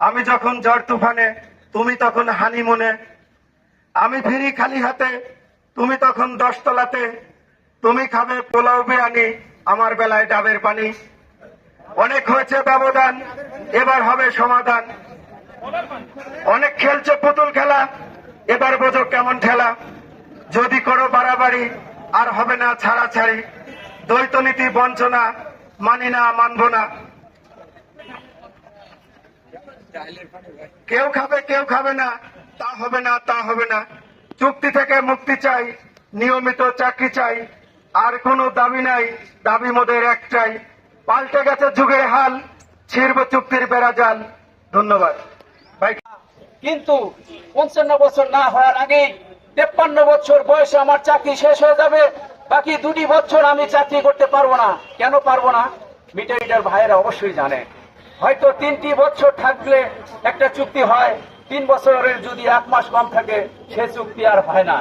আমি যখন ঝড় তুফানে, তুমি তখন হানিমুনে। আমি ফিরি খালি হাতে, তুমি তখন 10 তলাতে। তুমি খাবে পোলাও বিরিয়ানি, আমার বেলায় ডাবের পানি। অনেক হয়েছে ব্যবধান, এবার হবে সমাধান। অনেক খেলছে পুতুল খেলা, এবার বোঝো কেমন ঠেলা। যদি করো বাড়াবাড়ি, আর হবে না ছাড়াছাড়ি। দ্বৈত নীতি বঞ্চনা, মানি না, মানব না। কেউ খাবে কেউ খাবে না, তা হবে না, তা হবে না। চুক্তি থেকে মুক্তি চাই, নিয়মিত চাকরি চাই। আর কোনো দাবি নাই, দাবি মোদের একটাই। পাল্টে গেছে যুগের হাল, ছিড়ব চুক্তির বেড়াজাল। ধন্যবাদ ভাই। কিন্তু 55 বছর না হওয়ার আগে 53 বছর বয়সে আমার চাকরি শেষ হয়ে যাবে। বাকি 2 বছর আমি চাকরি করতে পারবো না। কেন পারবো না? মিটার রিডার ভাইয়েরা অবশ্যই জানে। হয়তো 3টি বছর থাকলে একটা চুক্তি হয়, 3 বছরের যদি 1 মাস কম থাকে সে চুক্তি আর হয় না।